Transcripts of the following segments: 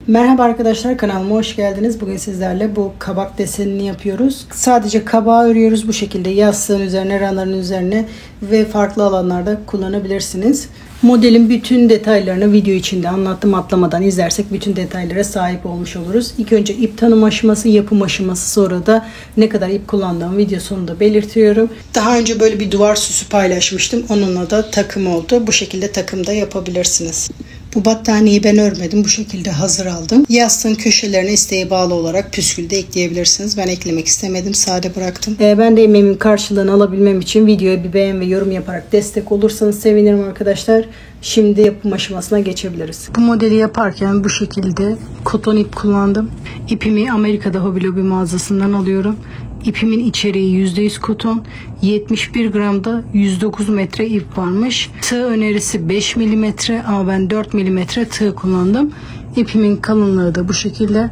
Merhaba arkadaşlar, kanalıma hoş geldiniz. Bugün sizlerle bu kabak desenini yapıyoruz. Sadece kabağı örüyoruz bu şekilde, yastığın üzerine, ranların üzerine ve farklı alanlarda kullanabilirsiniz. Modelin bütün detaylarını video içinde anlattım, atlamadan izlersek bütün detaylara sahip olmuş oluruz. İlk önce ip tanım aşaması, yapım aşaması, sonra da ne kadar ip kullandığım video sonunda belirtiyorum. Daha önce böyle bir duvar süsü paylaşmıştım. Onunla da takım oldu. Bu şekilde takım da yapabilirsiniz. Bu battaniyeyi ben örmedim. Bu şekilde hazır aldım. Yastığın köşelerine isteğe bağlı olarak püskül de ekleyebilirsiniz. Ben eklemek istemedim. Sade bıraktım. Ben de emeğimin karşılığını alabilmem için videoya bir beğen ve yorum yaparak destek olursanız sevinirim arkadaşlar. Şimdi yapım aşamasına geçebiliriz. Bu modeli yaparken bu şekilde koton ip kullandım. İpimi Amerika'da Hobby Lobby mağazasından alıyorum. İpimin içeriği %100 koton. 71 gramda 109 metre ip varmış. Tığ önerisi 5 mm ama ben 4 mm tığ kullandım. İpimin kalınlığı da bu şekilde.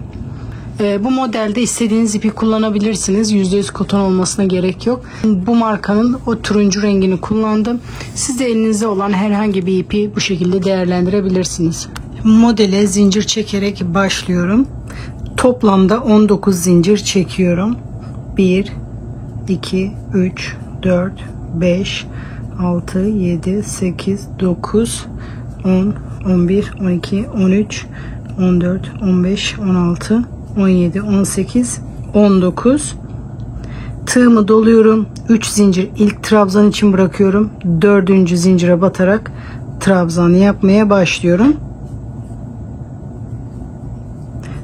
Bu modelde istediğiniz ipi kullanabilirsiniz. %100 koton olmasına gerek yok. Bu markanın o turuncu rengini kullandım. Siz de elinizde olan herhangi bir ipi bu şekilde değerlendirebilirsiniz. Modele zincir çekerek başlıyorum. Toplamda 19 zincir çekiyorum. 1, 2, 3, 4, 5, 6, 7, 8, 9, 10, 11, 12, 13, 14, 15, 16, 17, 18, 19. Tığımı doluyorum. 3 zincir ilk trabzan için bırakıyorum. 4. zincire batarak trabzan yapmaya başlıyorum.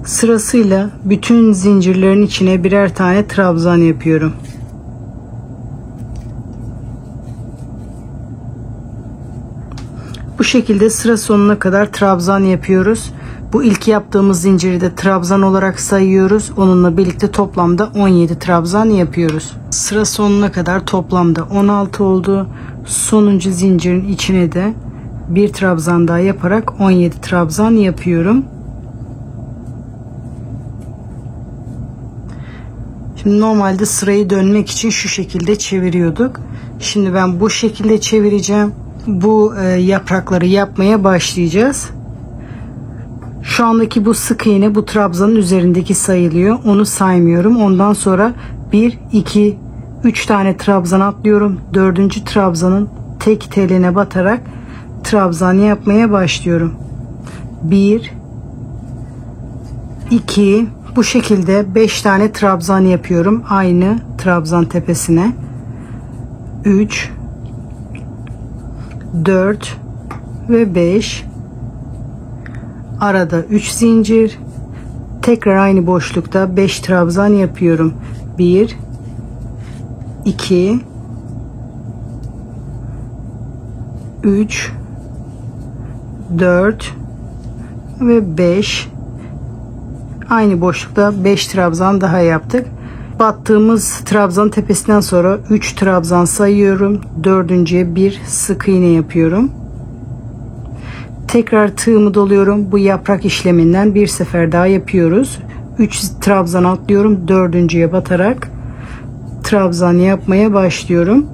Sırasıyla bütün zincirlerin içine birer tane trabzan yapıyorum. Bu şekilde sıra sonuna kadar trabzan yapıyoruz. Bu ilk yaptığımız zinciri de trabzan olarak sayıyoruz. Onunla birlikte toplamda 17 trabzan yapıyoruz. Sıra sonuna kadar toplamda 16 oldu. Sonuncu zincirin içine de bir trabzan daha yaparak 17 trabzan yapıyorum. Şimdi normalde sırayı dönmek için şu şekilde çeviriyorduk. Şimdi ben bu şekilde çevireceğim. Bu yaprakları yapmaya başlayacağız. Şu andaki bu sık iğne bu trabzanın üzerindeki sayılıyor. Onu saymıyorum. Ondan sonra 1, 2, 3 tane trabzan atlıyorum. 4. trabzanın tek teline batarak trabzan yapmaya başlıyorum. 1, 2, bu şekilde 5 tane trabzan yapıyorum. Aynı trabzan tepesine. 3, 4 ve 5. Arada 3 zincir. Tekrar aynı boşlukta 5 trabzan yapıyorum. 1, 2, 3, 4 ve 5. Aynı boşlukta 5 trabzan daha yaptık. Battığımız trabzan tepesinden sonra 3 trabzan sayıyorum. 4.'ye bir sık iğne yapıyorum. Tekrar tığımı doluyorum. Bu yaprak işleminden bir sefer daha yapıyoruz. 3 trabzan atlıyorum. 4.'ye batarak trabzan yapmaya başlıyorum.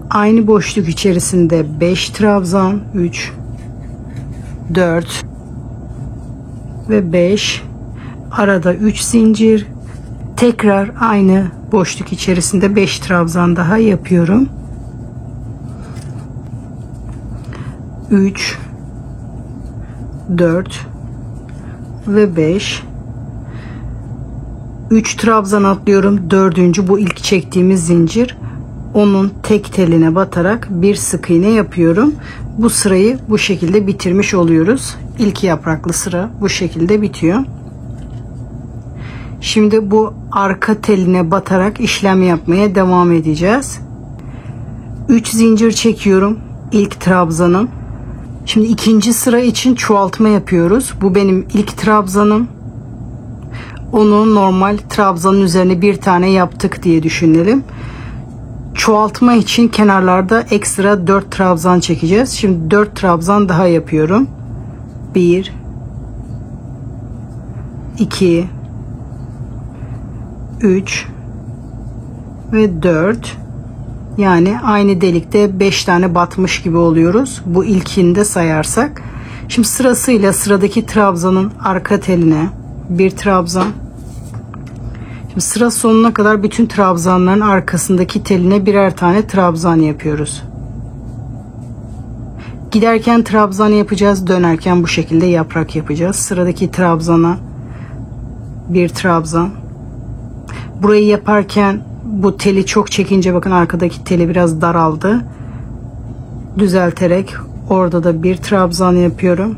Aynı boşluk içerisinde 5 trabzan, 3, 4 ve 5. Arada 3 zincir. Tekrar aynı boşluk içerisinde 5 trabzan daha yapıyorum. 3, 4 ve 5. 3 trabzan atlıyorum. 4. bu ilk çektiğimiz zincir. Onun tek teline batarak bir sık iğne yapıyorum. Bu sırayı bu şekilde bitirmiş oluyoruz. İlk yapraklı sıra bu şekilde bitiyor. Şimdi bu arka teline batarak işlem yapmaya devam edeceğiz. 3 zincir çekiyorum ilk trabzanım. Şimdi ikinci sıra için çoğaltma yapıyoruz. Bu benim ilk trabzanım. Onu normal trabzanın üzerine bir tane yaptık diye düşünelim. Çoğaltma için kenarlarda ekstra 4 trabzan çekeceğiz. Şimdi 4 trabzan daha yapıyorum. 1, 2, 3 ve 4. Yani aynı delikte 5 tane batmış gibi oluyoruz. Bu ilkini de sayarsak. Şimdi sırasıyla sıradaki trabzanın arka teline bir trabzan. Şimdi sıra sonuna kadar bütün trabzanların arkasındaki teline birer tane trabzan yapıyoruz. Giderken trabzan yapacağız, dönerken bu şekilde yaprak yapacağız. Sıradaki trabzana bir trabzan. Burayı yaparken bu teli çok çekince bakın arkadaki teli biraz daraldı. Düzelterek orada da bir trabzan yapıyorum.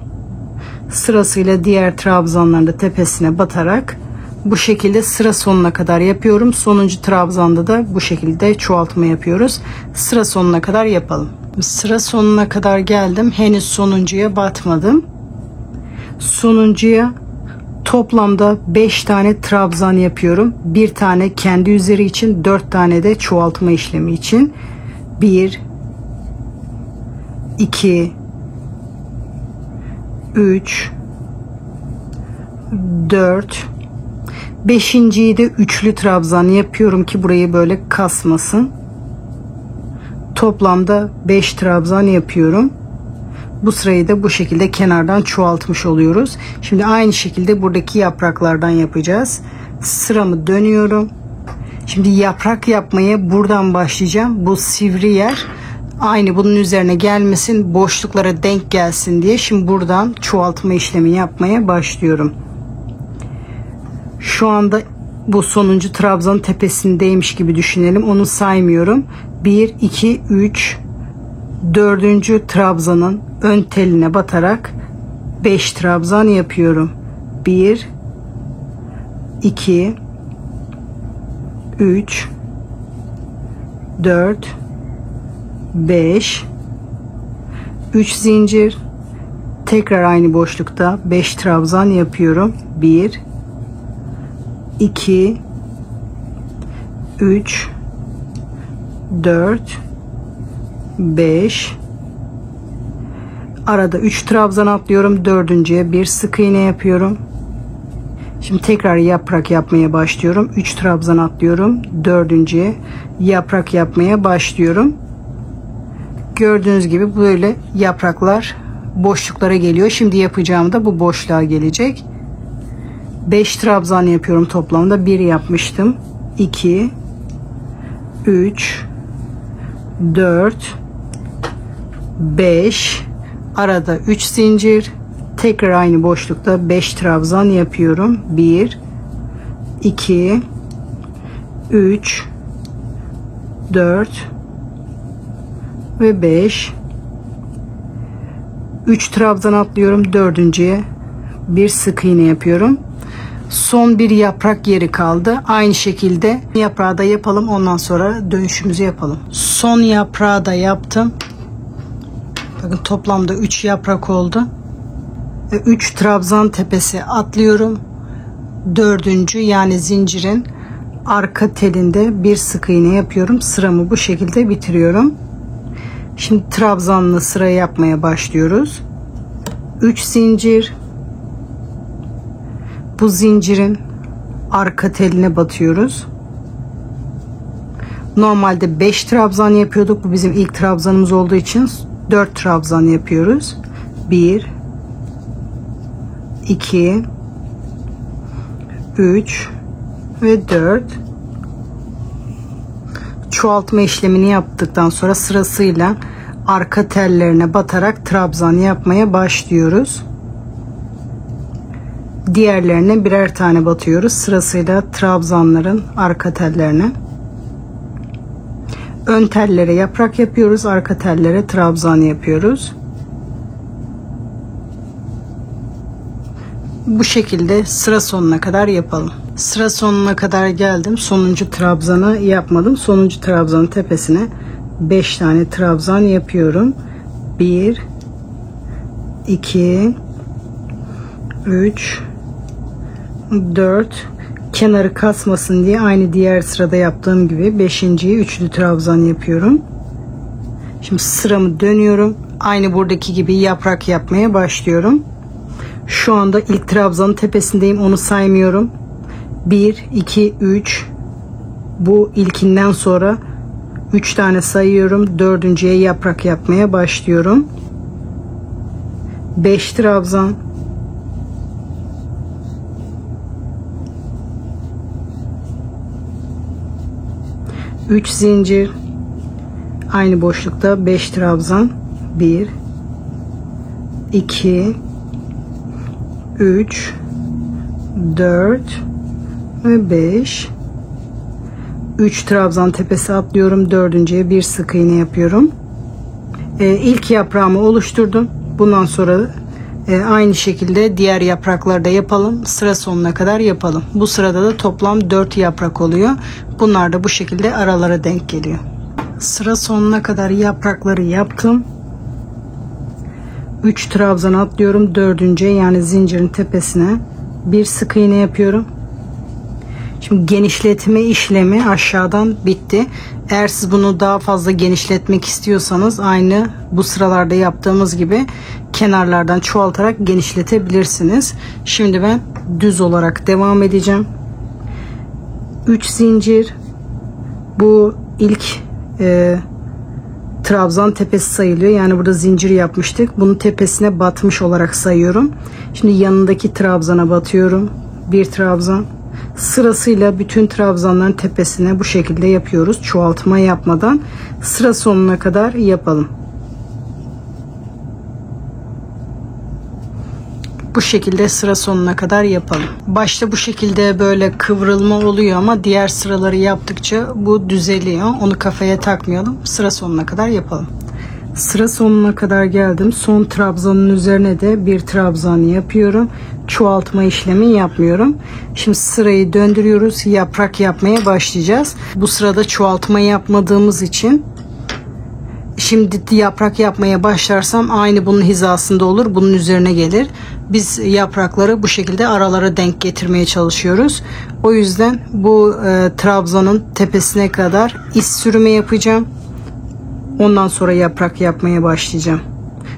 Sırasıyla diğer trabzanların da tepesine batarak bu şekilde sıra sonuna kadar yapıyorum. Sonuncu trabzanda da bu şekilde çoğaltma yapıyoruz. Sıra sonuna kadar yapalım. Sıra sonuna kadar geldim. Henüz sonuncuya batmadım. Sonuncuya toplamda 5 tane trabzan yapıyorum. Bir tane kendi üzeri için, 4 tane de çoğaltma işlemi için. 1 2 3 4 5.'yi de üçlü trabzan yapıyorum ki burayı böyle kasmasın. Toplamda 5 trabzan yapıyorum. Bu sırayı da bu şekilde kenardan çoğaltmış oluyoruz. Şimdi aynı şekilde buradaki yapraklardan yapacağız. Sıramı dönüyorum. Şimdi yaprak yapmaya buradan başlayacağım. Bu sivri yer aynı bunun üzerine gelmesin, boşluklara denk gelsin diye şimdi buradan çoğaltma işlemi yapmaya başlıyorum. Şu anda bu sonuncu trabzanın tepesindeymiş gibi düşünelim. Onu saymıyorum. 1 2 3 4. trabzanın ön teline batarak 5 trabzan yapıyorum. 1 2 3 4 5 3 zincir, tekrar aynı boşlukta 5 trabzan yapıyorum. 1 2 3 4 5 arada 3 trabzan atlıyorum. Dördüncüye bir sık iğne yapıyorum. Şimdi tekrar yaprak yapmaya başlıyorum. 3 trabzan atlıyorum. Dördüncüye yaprak yapmaya başlıyorum. Gördüğünüz gibi böyle yapraklar boşluklara geliyor. Şimdi yapacağım da bu boşluğa gelecek. 5 trabzan yapıyorum toplamda. 1 yapmıştım. 2 3 4 5 arada 3 zincir, tekrar aynı boşlukta 5 trabzan yapıyorum. 1 2 3 4 ve 5 3 trabzan atlıyorum. Dördüncüye bir sık iğne yapıyorum. Son bir yaprak yeri kaldı. Aynı şekilde yaprağı da yapalım. Ondan sonra dönüşümüzü yapalım. Son yaprağı da yaptım. Bakın toplamda 3 yaprak oldu. Ve 3 trabzan tepesi atlıyorum. Dördüncü yani zincirin arka telinde bir sık iğne yapıyorum. Sıramı bu şekilde bitiriyorum. Şimdi trabzanlı sıra yapmaya başlıyoruz. 3 zincir. Bu zincirin arka teline batıyoruz. Normalde 5 trabzan yapıyorduk. Bu bizim ilk trabzanımız olduğu için 4 trabzan yapıyoruz. 1 2 3 ve 4. Çoğaltma işlemini yaptıktan sonra sırasıyla arka tellerine batarak trabzan yapmaya başlıyoruz. Diğerlerine birer tane batıyoruz. Sırasıyla trabzanların arka tellerine. Ön tellere yaprak yapıyoruz. Arka tellere trabzan yapıyoruz. Bu şekilde sıra sonuna kadar yapalım. Sıra sonuna kadar geldim. Sonuncu trabzanı yapmadım. Sonuncu trabzanın tepesine 5 tane trabzan yapıyorum. 1 2 3 4 kenarı kasmasın diye aynı diğer sırada yaptığım gibi 5.'yi üçlü trabzan yapıyorum. Şimdi sıramı dönüyorum. Aynı buradaki gibi yaprak yapmaya başlıyorum. Şu anda ilk trabzanın tepesindeyim. Onu saymıyorum. 1 2 3 bu ilkinden sonra 3 tane sayıyorum. Dördüncüye yaprak yapmaya başlıyorum. 5 trabzan, 3 zincir, aynı boşlukta 5 trabzan, 1 2 3 4 ve 5. 3 trabzan tepesi atlıyorum. Dördüncüye bir sık iğne yapıyorum. İlk yaprağımı oluşturdum. Bundan sonra aynı şekilde diğer yaprakları da yapalım. Sıra sonuna kadar yapalım. Bu sırada da toplam 4 yaprak oluyor. Bunlar da bu şekilde aralara denk geliyor. Sıra sonuna kadar yaprakları yaptım. 3 trabzan atlıyorum. Dördüncüye, yani zincirin tepesine bir sık iğne yapıyorum. Şimdi genişletme işlemi aşağıdan bitti. Eğer siz bunu daha fazla genişletmek istiyorsanız aynı bu sıralarda yaptığımız gibi kenarlardan çoğaltarak genişletebilirsiniz. Şimdi ben düz olarak devam edeceğim. 3 zincir, bu ilk trabzan tepesi sayılıyor. Yani burada zincir yapmıştık. Bunun tepesine batmış olarak sayıyorum. Şimdi yanındaki trabzana batıyorum. Bir trabzan. Sırasıyla bütün trabzanların tepesine bu şekilde yapıyoruz. Çoğaltma yapmadan sıra sonuna kadar yapalım. Bu şekilde sıra sonuna kadar yapalım. Başta bu şekilde böyle kıvrılma oluyor ama diğer sıraları yaptıkça bu düzeliyor. Onu kafaya takmayalım. Sıra sonuna kadar yapalım. Sıra sonuna kadar geldim. Son trabzanın üzerine de bir trabzan yapıyorum. Çoğaltma işlemi yapmıyorum. Şimdi sırayı döndürüyoruz. Yaprak yapmaya başlayacağız. Bu sırada çoğaltma yapmadığımız için şimdi yaprak yapmaya başlarsam aynı bunun hizasında olur. Bunun üzerine gelir. Biz yaprakları bu şekilde aralara denk getirmeye çalışıyoruz. O yüzden bu trabzanın tepesine kadar iz sürümü yapacağım. Ondan sonra yaprak yapmaya başlayacağım.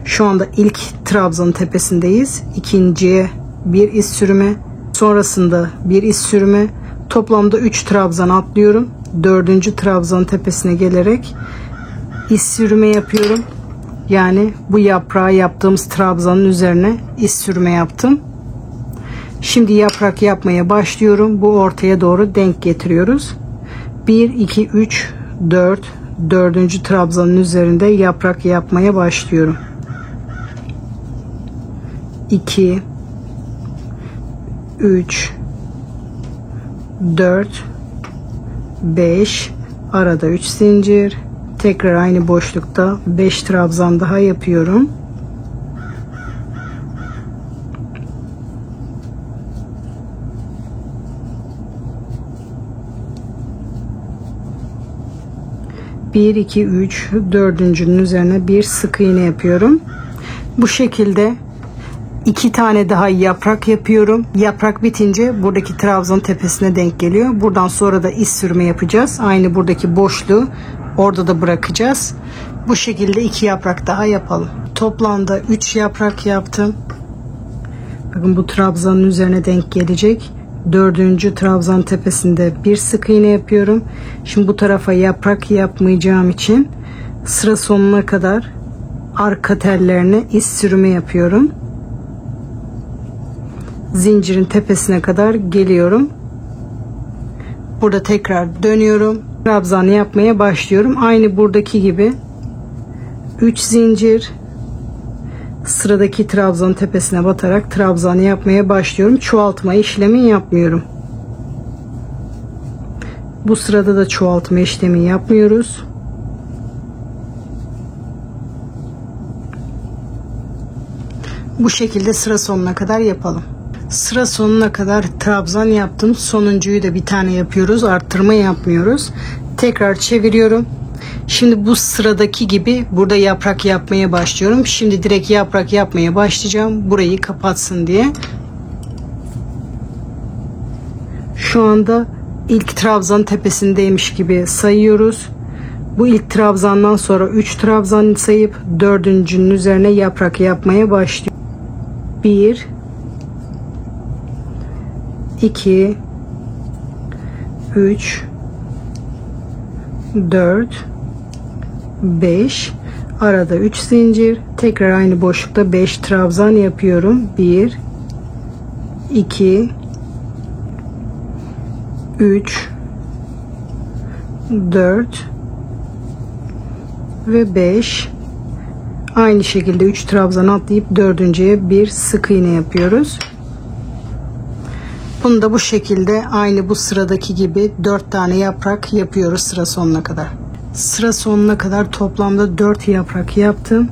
Şu anda ilk trabzanın tepesindeyiz. İkinciye bir iz sürümü. Sonrasında bir iz sürümü. Toplamda 3 trabzan atlıyorum. Dördüncü trabzanın tepesine gelerek iz sürümü yapıyorum. Yani bu yaprağı yaptığımız trabzanın üzerine iz sürme yaptım. Şimdi yaprak yapmaya başlıyorum. Bu ortaya doğru denk getiriyoruz. 1, 2, 3, 4. Dördüncü trabzanın üzerinde yaprak yapmaya başlıyorum. 2 3 4 5, arada 3 zincir, tekrar aynı boşlukta 5 trabzan daha yapıyorum. Bir, iki, üç, dördüncünün üzerine bir sık iğne yapıyorum. Bu şekilde 2 tane daha yaprak yapıyorum. Yaprak bitince buradaki trabzan tepesine denk geliyor. Buradan sonra da iz sürme yapacağız. Aynı buradaki boşluğu orada da bırakacağız. Bu şekilde 2 yaprak daha yapalım. Toplamda 3 yaprak yaptım. Bakın bu trabzanın üzerine denk gelecek. Dördüncü trabzan tepesinde bir sık iğne yapıyorum. Şimdi bu tarafa yaprak yapmayacağım için sıra sonuna kadar arka tellerine iz sürümü yapıyorum. Zincirin tepesine kadar geliyorum. Burada tekrar dönüyorum. Trabzan yapmaya başlıyorum. Aynı buradaki gibi 3 zincir, sıradaki trabzanın tepesine batarak trabzanı yapmaya başlıyorum. Çoğaltma işlemi yapmıyorum. Bu sırada da çoğaltma işlemi yapmıyoruz. Bu şekilde sıra sonuna kadar yapalım. Sıra sonuna kadar trabzan yaptım. Sonuncuyu da bir tane yapıyoruz. Arttırma yapmıyoruz. Tekrar çeviriyorum. Şimdi bu sıradaki gibi burada yaprak yapmaya başlıyorum. Şimdi direkt yaprak yapmaya başlayacağım. Burayı kapatsın diye. Şu anda ilk trabzan tepesindeymiş gibi sayıyoruz. Bu ilk trabzandan sonra 3 trabzan sayıp dördüncünün üzerine yaprak yapmaya başlıyorum. 1 2 3 4 5, arada 3 zincir, tekrar aynı boşlukta 5 trabzan yapıyorum. 1 2 3 4 ve 5. Aynı şekilde 3 trabzan atlayıp dördüncüye bir sık iğne yapıyoruz. Bunu da bu şekilde aynı bu sıradaki gibi 4 tane yaprak yapıyoruz sıra sonuna kadar. Sıra sonuna kadar toplamda 4 yaprak yaptım.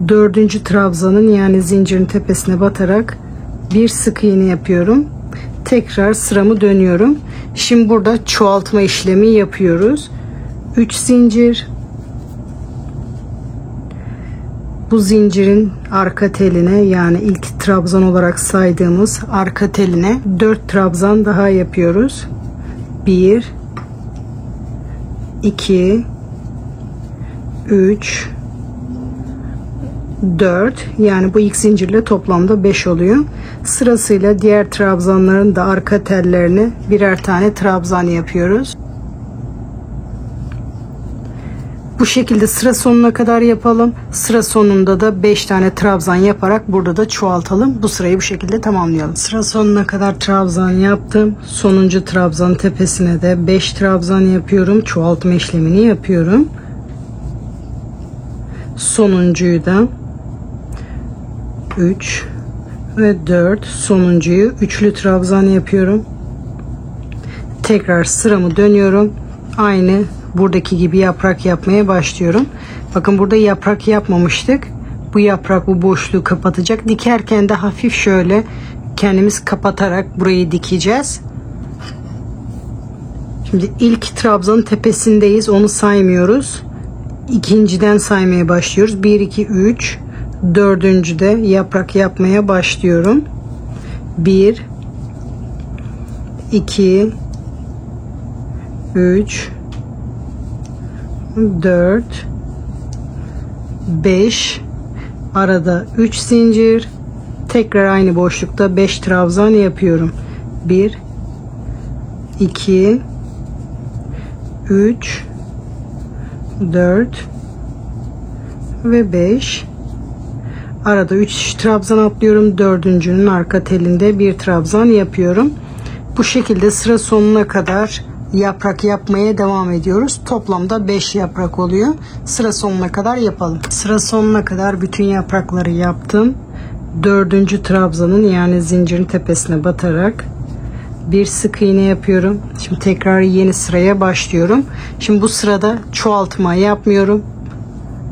4. trabzanın yani zincirin tepesine batarak bir sık iğne yapıyorum. Tekrar sıramı dönüyorum. Şimdi burada çoğaltma işlemi yapıyoruz. 3 zincir. Bu zincirin arka teline yani ilk trabzan olarak saydığımız arka teline 4 trabzan daha yapıyoruz. 1 2 3 4, yani bu ilk zincirle toplamda 5 oluyor. Sırasıyla diğer trabzanların da arka tellerine birer tane trabzan yapıyoruz. Bu şekilde sıra sonuna kadar yapalım. Sıra sonunda da 5 tane trabzan yaparak burada da çoğaltalım. Bu sırayı bu şekilde tamamlayalım. Sıra sonuna kadar trabzan yaptım. Sonuncu trabzanın tepesine de 5 trabzan yapıyorum. Çoğaltma işlemini yapıyorum. Sonuncuyu da 3 ve 4, sonuncuyu üçlü trabzan yapıyorum. Tekrar sıramı dönüyorum. Aynı buradaki gibi yaprak yapmaya başlıyorum. Bakın burada yaprak yapmamıştık. Bu yaprak bu boşluğu kapatacak. Dikerken de hafif şöyle kendimiz kapatarak burayı dikeceğiz. Şimdi ilk trabzanın tepesindeyiz. Onu saymıyoruz. İkinciden saymaya başlıyoruz. 1 2 3. Dördüncüde yaprak yapmaya başlıyorum. 1 2 3 4 5, arada 3 zincir, tekrar aynı boşlukta 5 trabzan yapıyorum. 1 2 3 4 ve 5. Arada 3 trabzan atlıyorum. Dördüncünün arka telinde bir trabzan yapıyorum. Bu şekilde sıra sonuna kadar yaprak yapmaya devam ediyoruz. Toplamda 5 yaprak oluyor. Sıra sonuna kadar yapalım. Sıra sonuna kadar bütün yaprakları yaptım. Dördüncü trabzanın yani zincirin tepesine batarak bir sık iğne yapıyorum. Şimdi tekrar yeni sıraya başlıyorum. Şimdi bu sırada çoğaltma yapmıyorum.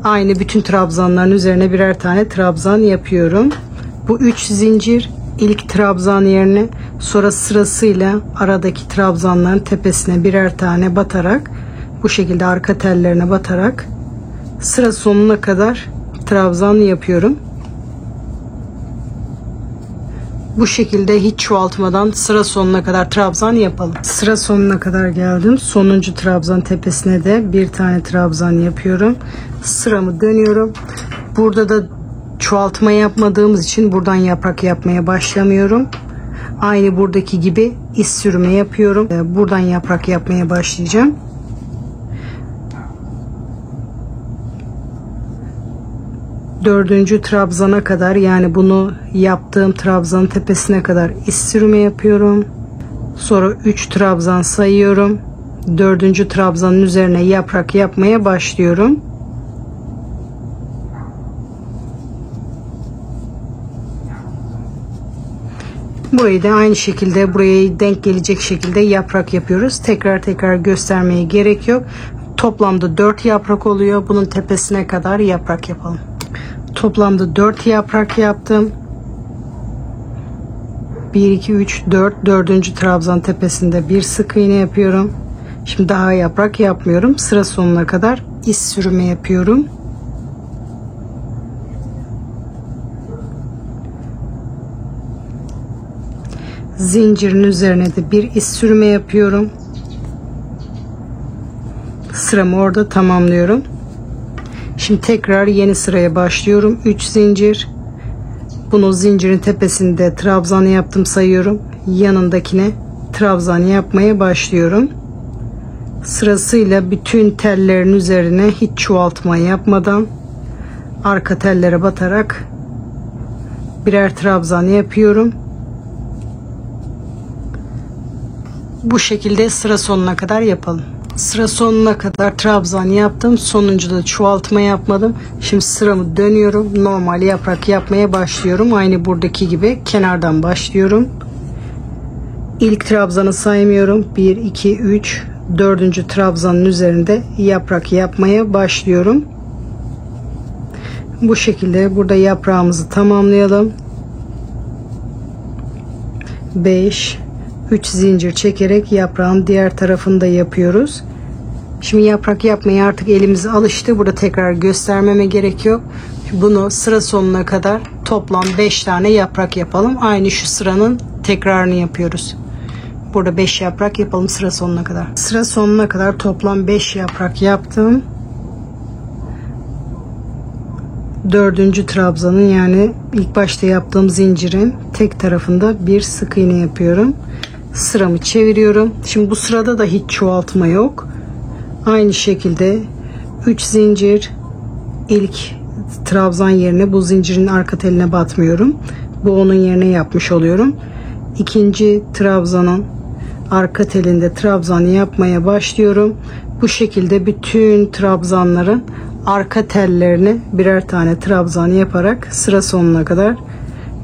Aynı bütün trabzanların üzerine birer tane trabzan yapıyorum. Bu 3 zincir ilk trabzan yerine, sonra sırasıyla aradaki trabzanların tepesine birer tane batarak, bu şekilde arka tellerine batarak sıra sonuna kadar trabzan yapıyorum. Bu şekilde hiç çoğaltmadan sıra sonuna kadar trabzan yapalım. Sıra sonuna kadar geldim. Sonuncu trabzan tepesine de bir tane trabzan yapıyorum. Sıramı dönüyorum. Burada da çoğaltma yapmadığımız için buradan yaprak yapmaya başlamıyorum. Aynı buradaki gibi iz sürme yapıyorum. Buradan yaprak yapmaya başlayacağım. Dördüncü trabzana kadar, yani bunu yaptığım trabzanın tepesine kadar iz sürme yapıyorum. Sonra 3 trabzan sayıyorum. Dördüncü trabzanın üzerine yaprak yapmaya başlıyorum. Burayı da aynı şekilde buraya denk gelecek şekilde yaprak yapıyoruz. Tekrar göstermeye gerek yok. Toplamda 4 yaprak oluyor. Bunun tepesine kadar yaprak yapalım. Toplamda 4 yaprak yaptım. 1 2 3 4, dördüncü trabzan tepesinde bir sık iğne yapıyorum. Şimdi daha yaprak yapmıyorum. Sıra sonuna kadar iz sürme yapıyorum. Zincirin üzerine de bir iz sürme yapıyorum. Sıramı orada tamamlıyorum. Şimdi tekrar yeni sıraya başlıyorum. 3 zincir. Bunu zincirin tepesinde trabzan yaptım sayıyorum. Yanındakine trabzan yapmaya başlıyorum. Sırasıyla bütün tellerin üzerine hiç çoğaltma yapmadan arka tellere batarak birer trabzan yapıyorum. Bu şekilde sıra sonuna kadar yapalım. Sıra sonuna kadar trabzan yaptım. Sonuncuda çoğaltma yapmadım. Şimdi sıramı dönüyorum. Normal yaprak yapmaya başlıyorum. Aynı buradaki gibi kenardan başlıyorum. İlk trabzanı saymıyorum. 1, 2, 3, 4. trabzanın üzerinde yaprak yapmaya başlıyorum. Bu şekilde burada yaprağımızı tamamlayalım. 5, 3 zincir çekerek yaprağın diğer tarafını da yapıyoruz. Şimdi yaprak yapmaya artık elimiz alıştı. Burada tekrar göstermeme gerek yok. Bunu sıra sonuna kadar toplam 5 tane yaprak yapalım. Aynı şu sıranın tekrarını yapıyoruz. Burada 5 yaprak yapalım sıra sonuna kadar. Sıra sonuna kadar toplam 5 yaprak yaptım. 4. trabzanın yani ilk başta yaptığım zincirin tek tarafında bir sık iğne yapıyorum. Sıramı çeviriyorum. Şimdi bu sırada da hiç çoğaltma yok. Aynı şekilde 3 zincir, ilk trabzan yerine bu zincirin arka teline batmıyorum. Bu onun yerine yapmış oluyorum. İkinci trabzanın arka telinde trabzan yapmaya başlıyorum. Bu şekilde bütün trabzanların arka tellerine birer tane trabzan yaparak sıra sonuna kadar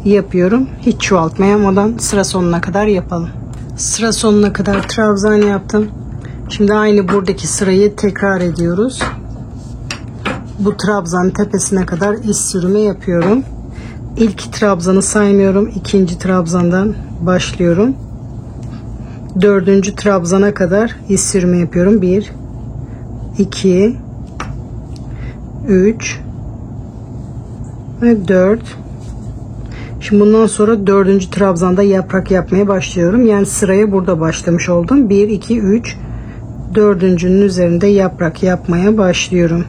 yapıyorum. Hiç çoğaltma yapmadan sıra sonuna kadar yapalım. Sıra sonuna kadar trabzan yaptım. Şimdi aynı buradaki sırayı tekrar ediyoruz. Bu trabzanın tepesine kadar iz sürümü yapıyorum. İlk trabzanı saymıyorum. İkinci trabzandan başlıyorum. 4. trabzana kadar iz sürümü yapıyorum. 1, 2, 3 ve 4. Şimdi bundan sonra 4. trabzanda yaprak yapmaya başlıyorum. Yani sıraya burada başlamış oldum. 1, 2, 3, 4.'ünün üzerinde yaprak yapmaya başlıyorum.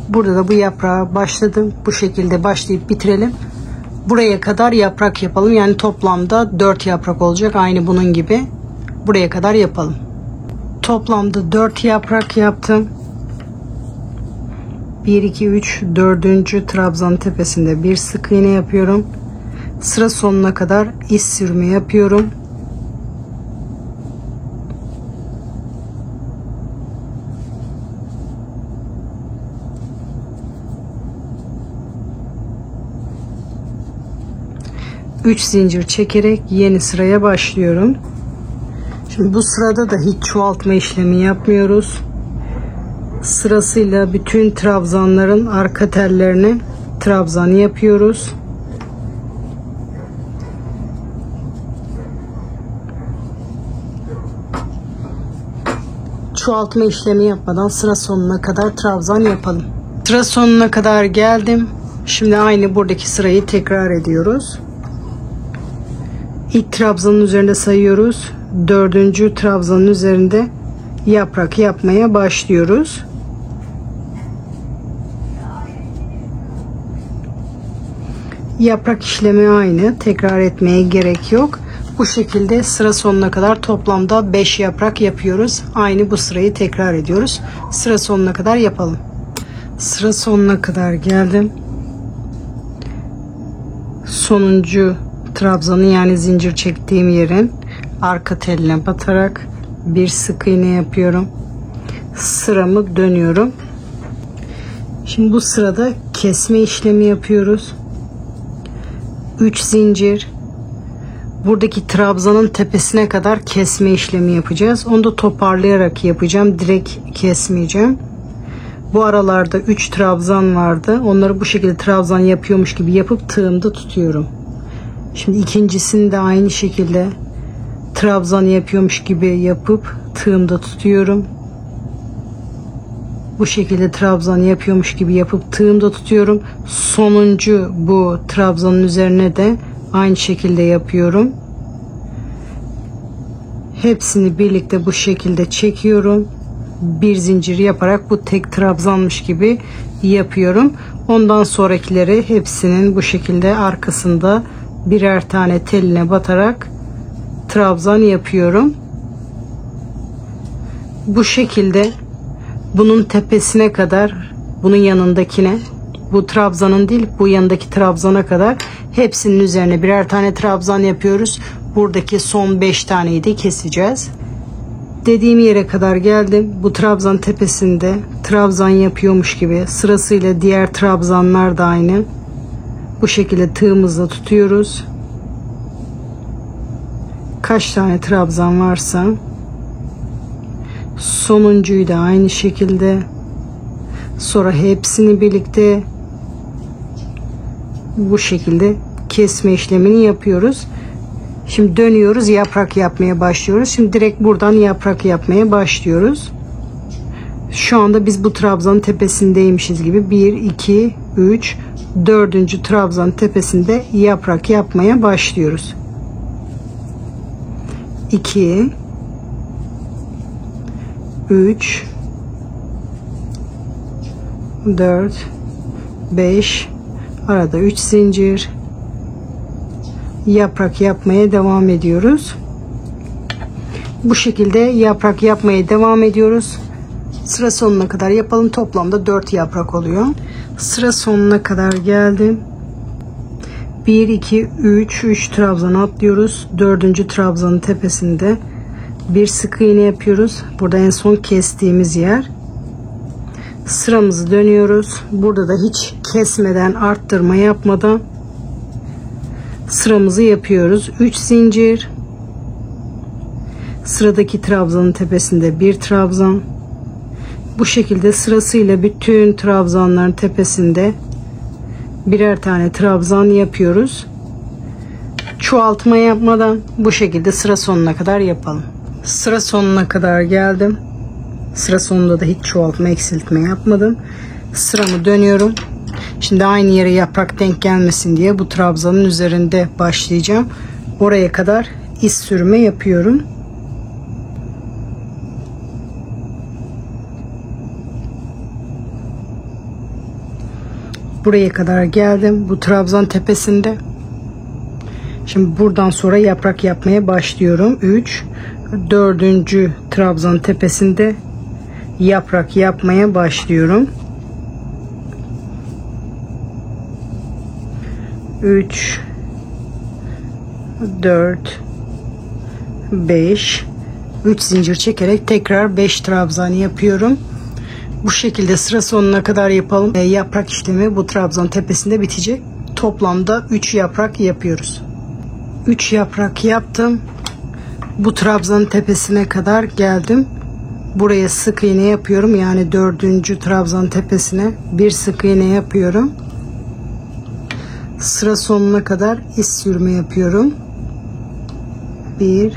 Burada da bu yaprağa başladım. Bu şekilde başlayıp bitirelim. Buraya kadar yaprak yapalım. Yani toplamda 4 yaprak olacak. Aynı bunun gibi. Buraya kadar yapalım. Toplamda 4 yaprak yaptım. 1, 2, 3, 4. trabzanın tepesinde bir sık iğne yapıyorum. Sıra sonuna kadar iz sürme yapıyorum. Üç zincir çekerek yeni sıraya başlıyorum. Şimdi bu sırada da hiç çoğaltma işlemi yapmıyoruz. Sırasıyla bütün trabzanların arka tellerine trabzan yapıyoruz. Çoğaltma işlemi yapmadan sıra sonuna kadar trabzan yapalım. Sıra sonuna kadar geldim. Şimdi aynı buradaki sırayı tekrar ediyoruz. İlk trabzanın üzerinde sayıyoruz. 4. trabzanın üzerinde yaprak yapmaya başlıyoruz. Yaprak işlemi aynı. Tekrar etmeye gerek yok. Bu şekilde sıra sonuna kadar toplamda 5 yaprak yapıyoruz. Aynı bu sırayı tekrar ediyoruz. Sıra sonuna kadar yapalım. Sıra sonuna kadar geldim. Sonuncu trabzanı yani zincir çektiğim yerin arka teline batarak bir sık iğne yapıyorum. Sıramı dönüyorum. Şimdi bu sırada kesme işlemi yapıyoruz. 3 zincir. Buradaki trabzanın tepesine kadar kesme işlemi yapacağız. Onu da toparlayarak yapacağım. Direkt kesmeyeceğim. Bu aralarda 3 trabzan vardı. Onları bu şekilde trabzan yapıyormuş gibi yapıp tığımda tutuyorum. Şimdi ikincisini de aynı şekilde trabzan yapıyormuş gibi yapıp tığımda tutuyorum. Bu şekilde trabzan yapıyormuş gibi yapıp tığımda tutuyorum. Sonuncu bu trabzanın üzerine de aynı şekilde yapıyorum. Hepsini birlikte bu şekilde çekiyorum. Bir zincir yaparak bu tek trabzanmış gibi yapıyorum. Ondan sonrakileri hepsinin bu şekilde arkasında birer tane teline batarak trabzan yapıyorum. Bu şekilde bunun tepesine kadar, bunun yanındakine, bu trabzanın değil bu yanındaki trabzana kadar hepsinin üzerine birer tane trabzan yapıyoruz. Buradaki son 5 taneyi de keseceğiz. Dediğim yere kadar geldim. Bu trabzan tepesinde trabzan yapıyormuş gibi sırasıyla diğer trabzanlar da aynı. Bu şekilde tığımızla tutuyoruz. Kaç tane trabzan varsa sonuncuyu da aynı şekilde, sonra hepsini birlikte bu şekilde kesme işlemini yapıyoruz. Şimdi dönüyoruz, yaprak yapmaya başlıyoruz. Şimdi direkt buradan yaprak yapmaya başlıyoruz. Şu anda biz bu trabzanın tepesindeymişiz gibi 1 2 3 4. trabzanın tepesinde yaprak yapmaya başlıyoruz. 2 3 4 5 arada 3 zincir, yaprak yapmaya devam ediyoruz. Bu şekilde yaprak yapmaya devam ediyoruz. Sıra sonuna kadar yapalım. Toplamda 4 yaprak oluyor. Sıra sonuna kadar geldim. 1 2 3 trabzan atlıyoruz. 4. trabzanın tepesinde bir sık iğne yapıyoruz. Burada en son kestiğimiz yer. Sıramızı dönüyoruz. Burada da hiç kesmeden, arttırma yapmadan sıramızı yapıyoruz. 3 zincir. Sıradaki trabzanın tepesinde bir trabzan. Bu şekilde sırasıyla bütün trabzanların tepesinde birer tane trabzan yapıyoruz. Çoğaltma yapmadan bu şekilde sıra sonuna kadar yapalım. Sıra sonuna kadar geldim. Sıra sonunda da hiç çoğaltma, eksiltme yapmadım. Sıramı dönüyorum. Şimdi aynı yere yaprak denk gelmesin diye bu trabzanın üzerinde başlayacağım. Oraya kadar iz sürme yapıyorum. Buraya kadar geldim. Bu trabzan tepesinde. Şimdi buradan sonra yaprak yapmaya başlıyorum. 3 4. trabzan tepesinde yaprak yapmaya başlıyorum. 3 4 5 3 zincir çekerek tekrar 5 trabzan yapıyorum. Bu şekilde sıra sonuna kadar yapalım. Yaprak işlemi bu trabzan tepesinde bitecek. Toplamda 3 yaprak yapıyoruz. 3 yaprak yaptım. Bu trabzanın tepesine kadar geldim. Buraya sık iğne yapıyorum. Yani 4. trabzan tepesine bir sık iğne yapıyorum. Sıra sonuna kadar iz sürme yapıyorum. 1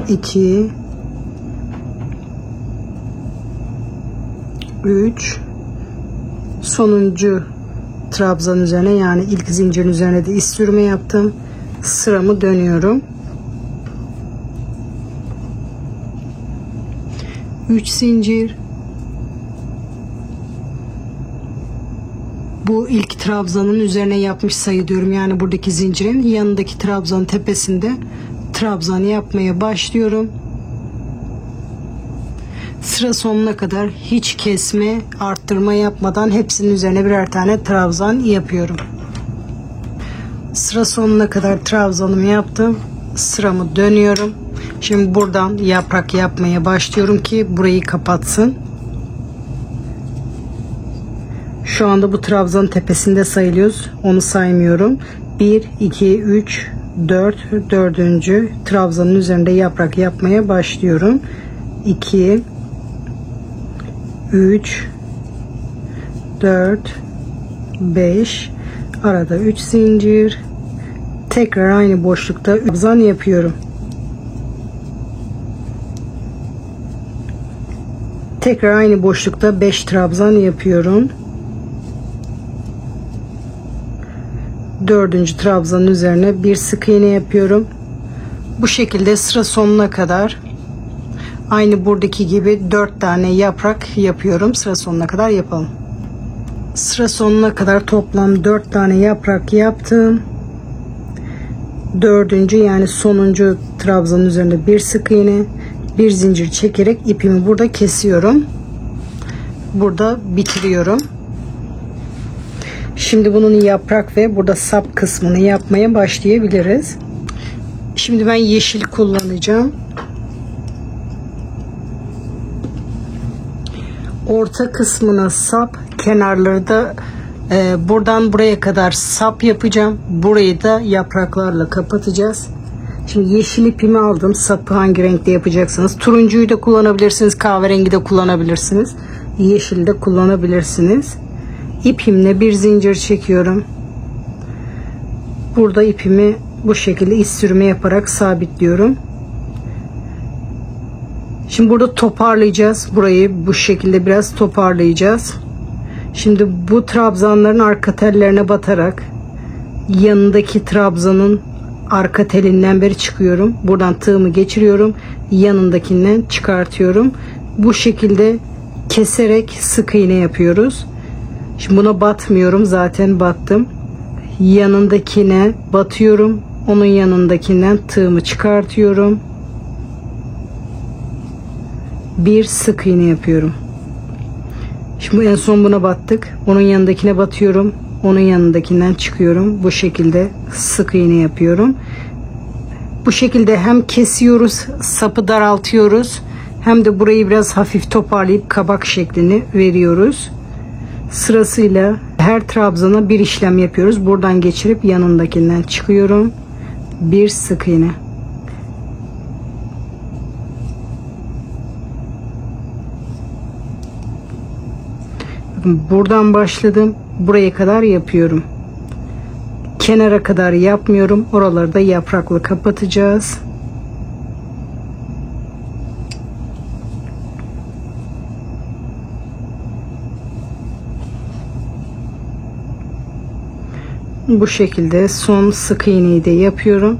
2 3 sonuncu trabzan üzerine, yani ilk zincirin üzerine de iz sürme yaptım. Sıramı dönüyorum. 3 zincir. Bu ilk trabzanın üzerine yapmış sayılıyorum. Yani buradaki zincirin yanındaki trabzanın tepesinde trabzan yapmaya başlıyorum. Sıra sonuna kadar hiç kesme, arttırma yapmadan hepsinin üzerine birer tane trabzan yapıyorum. Sıra sonuna kadar trabzanımı yaptım. Sıramı dönüyorum. Şimdi buradan yaprak yapmaya başlıyorum ki burayı kapatsın. Şu anda bu trabzanın tepesinde sayılıyoruz. Onu saymıyorum. 1 2 3 4 4. trabzanın üzerinde yaprak yapmaya başlıyorum. 2 3 4 5 arada 3 zincir, tekrar aynı boşlukta trabzan yapıyorum. Tekrar aynı boşlukta 5 trabzan yapıyorum. 4. trabzanın üzerine bir sık iğne yapıyorum. Bu şekilde sıra sonuna kadar aynı buradaki gibi 4 tane yaprak yapıyorum. Sıra sonuna kadar yapalım. Sıra sonuna kadar toplam 4 tane yaprak yaptım. dördüncü yani sonuncu trabzanın üzerinde bir sık iğne, bir zincir çekerek ipimi burada kesiyorum. Burada bitiriyorum. Şimdi bunun yaprak ve burada sap kısmını yapmaya başlayabiliriz. Şimdi ben yeşil kullanacağım. Orta kısmına sap, kenarları da buradan buraya kadar sap yapacağım. Burayı da yapraklarla kapatacağız. Şimdi yeşil ipimi aldım. Sapı hangi renkte yapacaksınız? Turuncuyu da kullanabilirsiniz. Kahverengi de kullanabilirsiniz. Yeşil de kullanabilirsiniz. İpimle bir zincir çekiyorum. Burada ipimi bu şekilde iç sürme yaparak sabitliyorum. Şimdi burada toparlayacağız. Burayı bu şekilde biraz toparlayacağız. Şimdi bu trabzanların arka tellerine batarak yanındaki trabzanın arka telinden beri çıkıyorum. Buradan tığımı geçiriyorum. Yanındakinden çıkartıyorum. Bu şekilde keserek sık iğne yapıyoruz. Şimdi buna batmıyorum. Zaten battım. Yanındakine batıyorum. Onun yanındakinden tığımı çıkartıyorum. Bir sık iğne yapıyorum. Şimdi en son buna battık. Onun yanındakine batıyorum. Onun yanındakinden çıkıyorum. Bu şekilde sık iğne yapıyorum. Bu şekilde hem kesiyoruz, sapı daraltıyoruz, hem de burayı biraz hafif toparlayıp kabak şeklini veriyoruz. Sırasıyla her trabzana bir işlem yapıyoruz. Buradan geçirip yanındakinden çıkıyorum. Bir sık iğne. Buradan başladım. Buraya kadar yapıyorum. Kenara kadar yapmıyorum. Oraları da yaprakla kapatacağız. Bu şekilde son sık iğneyi de yapıyorum.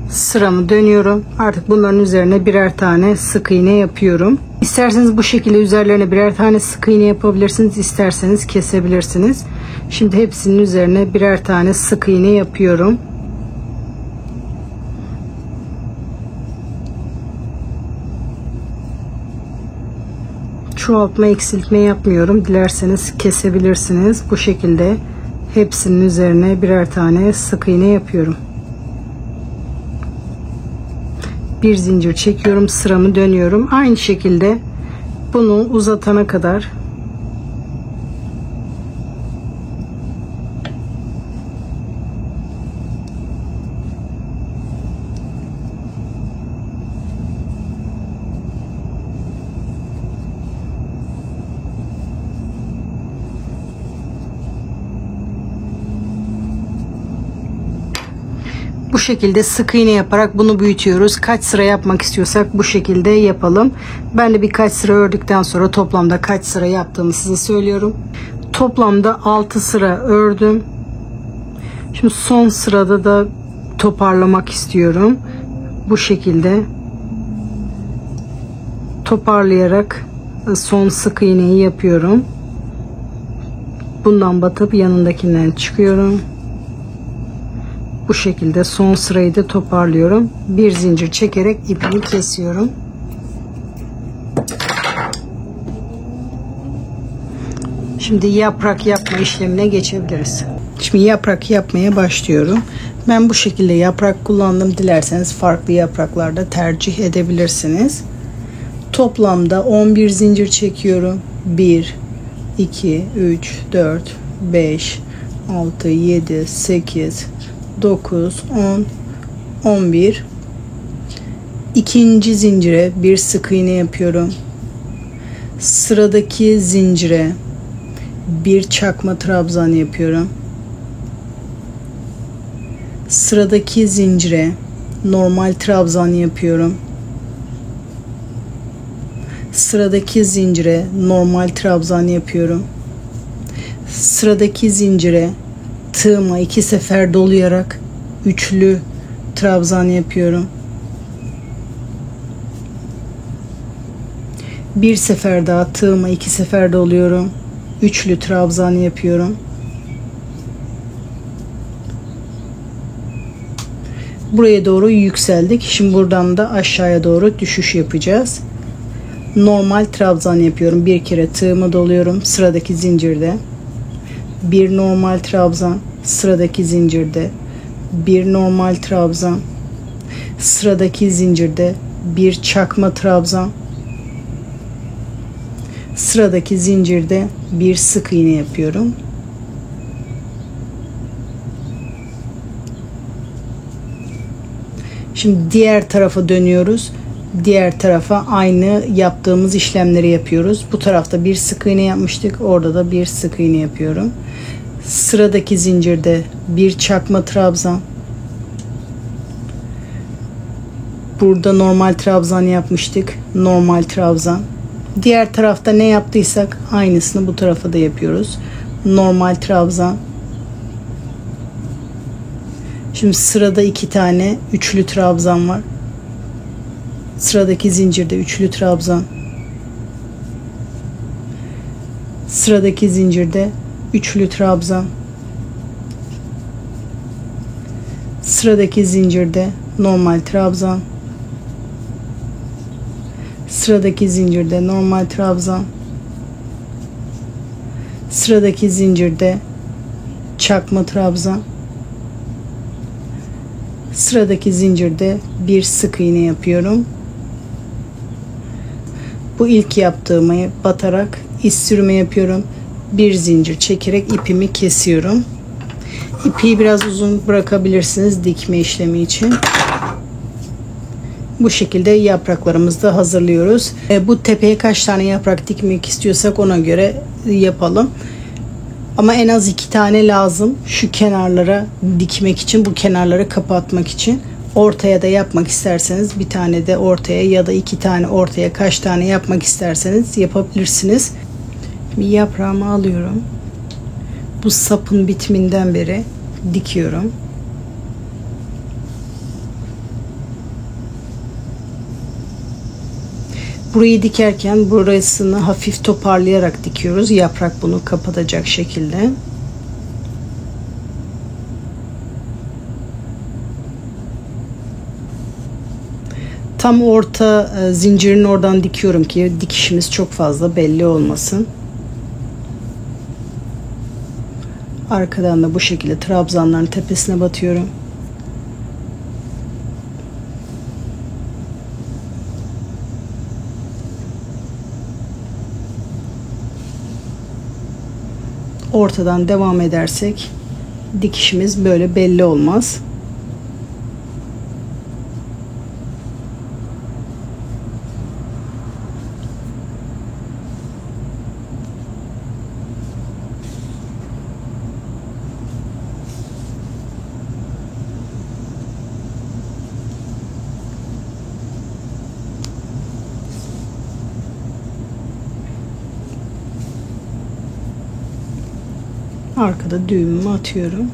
Sıramı dönüyorum. Artık bunların üzerine birer tane sık iğne yapıyorum. İsterseniz bu şekilde üzerlerine birer tane sık iğne yapabilirsiniz. İsterseniz kesebilirsiniz. Şimdi hepsinin üzerine birer tane sık iğne yapıyorum. Çoğaltma, eksiltme yapmıyorum. Dilerseniz kesebilirsiniz. Bu şekilde hepsinin üzerine birer tane sık iğne yapıyorum. Bir zincir çekiyorum, sıramı dönüyorum. Aynı şekilde bunu uzatana kadar bu şekilde sık iğne yaparak bunu büyütüyoruz. Kaç sıra yapmak istiyorsak bu şekilde yapalım. Ben de birkaç sıra ördükten sonra toplamda kaç sıra yaptığımı size söylüyorum. Toplamda 6 sıra ördüm. Şimdi son sırada da toparlamak istiyorum. Bu şekilde toparlayarak son sık iğneyi yapıyorum. Bundan batıp yanındakinden çıkıyorum. Bu şekilde son sırayı da toparlıyorum. Bir zincir çekerek ipimi kesiyorum. Şimdi yaprak yapma işlemine geçebiliriz. Şimdi yaprak yapmaya başlıyorum. Ben bu şekilde yaprak kullandım. Dilerseniz farklı yapraklarda tercih edebilirsiniz. Toplamda 11 zincir çekiyorum. 1, 2, 3, 4, 5, 6, 7, 8, 9, 10, 11. İkinci zincire bir sık iğne yapıyorum. Sıradaki zincire bir çakma trabzan yapıyorum. Sıradaki zincire normal trabzan yapıyorum. Sıradaki zincire normal trabzan yapıyorum. Sıradaki zincire tığıma 2 sefer dolayarak üçlü trabzan yapıyorum. Bir sefer daha tığıma 2 sefer doluyorum. Üçlü trabzan yapıyorum. Buraya doğru yükseldik. Şimdi buradan da aşağıya doğru düşüş yapacağız. Normal trabzan yapıyorum. Bir kere tığımı doluyorum sıradaki zincirde. Bir normal trabzan sıradaki zincirde. Bir normal trabzan sıradaki zincirde. Bir çakma trabzan sıradaki zincirde bir sık iğne yapıyorum. Şimdi diğer tarafa dönüyoruz. Diğer tarafa aynı yaptığımız işlemleri yapıyoruz. Bu tarafta bir sık iğne yapmıştık. Orada da bir sık iğne yapıyorum. Sıradaki zincirde bir çakma trabzan. Burada normal trabzan yapmıştık. Normal trabzan. Diğer tarafta ne yaptıysak aynısını bu tarafa da yapıyoruz. Normal trabzan. Şimdi sırada 2 tane üçlü trabzan var. Sıradaki zincirde üçlü trabzan. Sıradaki zincirde üçlü trabzan. Sıradaki zincirde normal trabzan. Sıradaki zincirde normal trabzan. Sıradaki zincirde çakma trabzan. Sıradaki zincirde bir sık iğne yapıyorum. Bu ilk yaptığımı batarak iz sürme yapıyorum. Bir zincir çekerek ipimi kesiyorum. İpi biraz uzun bırakabilirsiniz dikme işlemi için. Bu şekilde yapraklarımızı da hazırlıyoruz. Bu tepeye kaç tane yaprak dikmek istiyorsak ona göre yapalım. Ama en az 2 tane lazım. Şu kenarlara dikmek için, bu kenarları kapatmak için. Ortaya da yapmak isterseniz bir tane de ortaya ya da 2 tane ortaya, kaç tane yapmak isterseniz yapabilirsiniz. Bir yaprağımı alıyorum. Bu sapın bitiminden beri dikiyorum. Burayı dikerken burasını hafif toparlayarak dikiyoruz. Yaprak bunu kapatacak şekilde. Tam orta zincirin oradan dikiyorum ki dikişimiz çok fazla belli olmasın. Arkadan da bu şekilde trabzanların tepesine batıyorum. Ortadan devam edersek dikişimiz böyle belli olmaz. Arkada düğümümü atıyorum.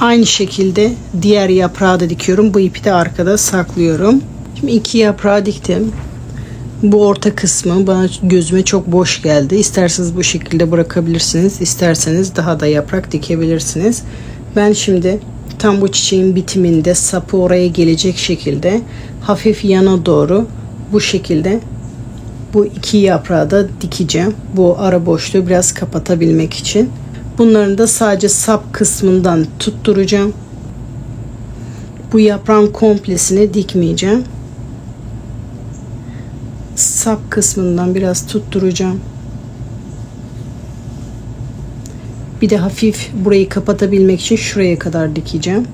Aynı şekilde diğer yaprağı da dikiyorum. Bu ipi de arkada saklıyorum. Şimdi 2 yaprağı diktim. Bu orta kısmı bana gözüme çok boş geldi. İsterseniz bu şekilde bırakabilirsiniz. İsterseniz daha da yaprak dikebilirsiniz. Ben şimdi tam bu çiçeğin bitiminde sapı oraya gelecek şekilde hafif yana doğru bu şekilde bu 2 yaprağı da dikeceğim. Bu ara boşluğu biraz kapatabilmek için. Bunların da sadece sap kısmından tutturacağım. Bu yaprağın komplesini dikmeyeceğim. Sap kısmından biraz tutturacağım. Bir de hafif burayı kapatabilmek için şuraya kadar dikeceğim.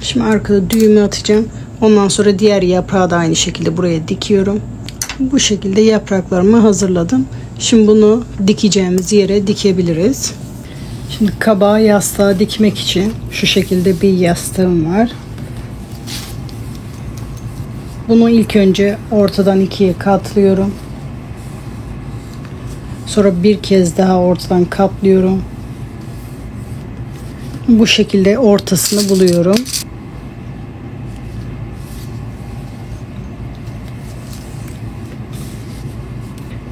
Şimdi arkada düğümü atacağım. Ondan sonra diğer yaprağı da aynı şekilde buraya dikiyorum. Bu şekilde yapraklarımı hazırladım. Şimdi bunu dikeceğimiz yere dikebiliriz. Şimdi kabağı yastığa dikmek için şu şekilde bir yastığım var. Bunu ilk önce ortadan ikiye katlıyorum. Sonra bir kez daha ortadan katlıyorum. Bu şekilde ortasını buluyorum.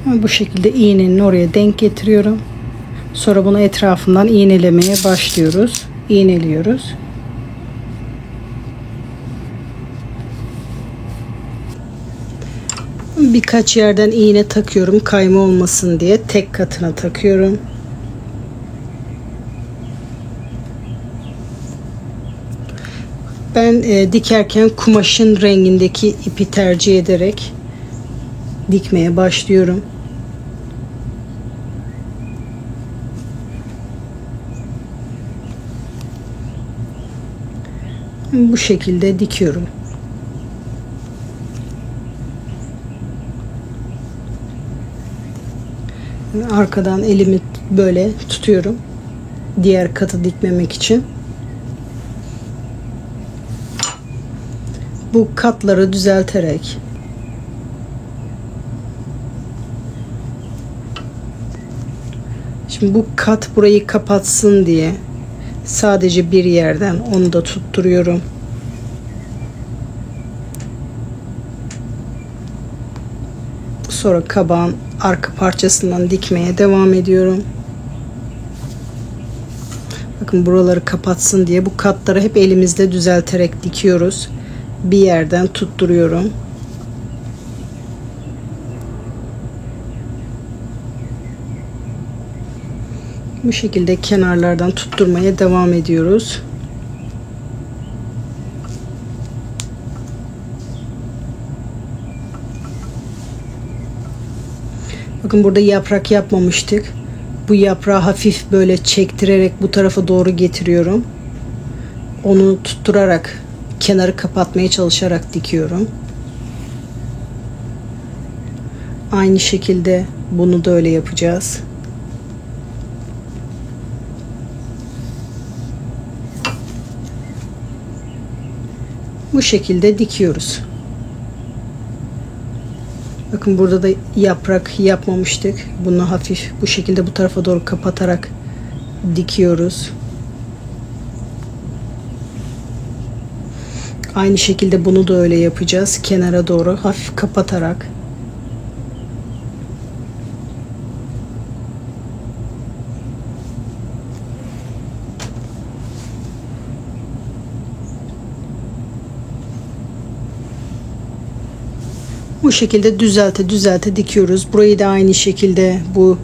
Bu şekilde iğnenin oraya denk getiriyorum. Sonra bunu etrafından iğnelemeye başlıyoruz. İğneliyoruz. Birkaç yerden iğne takıyorum kayma olmasın diye. Tek katına takıyorum. Ben dikerken kumaşın rengindeki ipi tercih ederek dikmeye başlıyorum. Bu şekilde dikiyorum. Arkadan elimi böyle tutuyorum. Diğer katı dikmemek için. Bu katları düzelterek şimdi bu kat burayı kapatsın diye sadece bir yerden onu da tutturuyorum. Sonra kabağın arka parçasından dikmeye devam ediyorum. Bakın buraları kapatsın diye bu katları hep elimizle düzelterek dikiyoruz. Bir yerden tutturuyorum. Bu şekilde kenarlardan tutturmaya devam ediyoruz. Bakın burada yaprak yapmamıştık. Bu yaprağı hafif böyle çektirerek bu tarafa doğru getiriyorum. Onu tutturarak kenarı kapatmaya çalışarak dikiyorum. Aynı şekilde bunu da öyle yapacağız. Bu şekilde dikiyoruz. Bakın burada da yaprak yapmamıştık. Bunu hafif bu şekilde bu tarafa doğru kapatarak dikiyoruz. Aynı şekilde bunu da öyle yapacağız. Kenara doğru hafif kapatarak. Bu şekilde düzelte dikiyoruz. Burayı da aynı şekilde, bu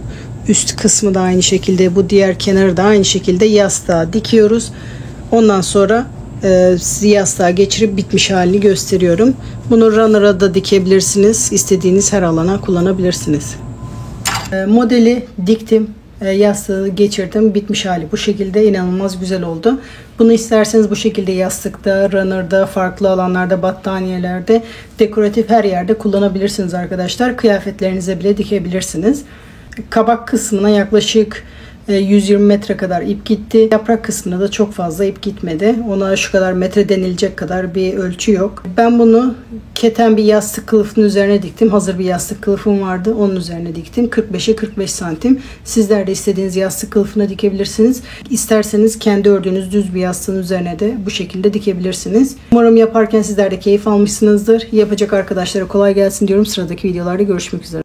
üst kısmı da aynı şekilde, bu diğer kenarı da aynı şekilde yastığa dikiyoruz. Ondan sonra yastığa geçirip bitmiş halini gösteriyorum. Bunu runner'a da dikebilirsiniz. İstediğiniz her alana kullanabilirsiniz. Modeli diktim. Yastığı geçirdim. Bitmiş hali bu şekilde, inanılmaz güzel oldu. Bunu isterseniz bu şekilde yastıkta, runner'da, farklı alanlarda, battaniyelerde, dekoratif her yerde kullanabilirsiniz arkadaşlar. Kıyafetlerinize bile dikebilirsiniz. Kabak kısmına yaklaşık 120 metre kadar ip gitti. Yaprak kısmına da çok fazla ip gitmedi. Ona şu kadar metre denilecek kadar bir ölçü yok. Ben bunu keten bir yastık kılıfının üzerine diktim. Hazır bir yastık kılıfım vardı. Onun üzerine diktim. 45'e 45 santim. Sizler de istediğiniz yastık kılıfına dikebilirsiniz. İsterseniz kendi ördüğünüz düz bir yastığın üzerine de bu şekilde dikebilirsiniz. Umarım yaparken sizler de keyif almışsınızdır. Yapacak arkadaşlara kolay gelsin diyorum. Sıradaki videolarda görüşmek üzere.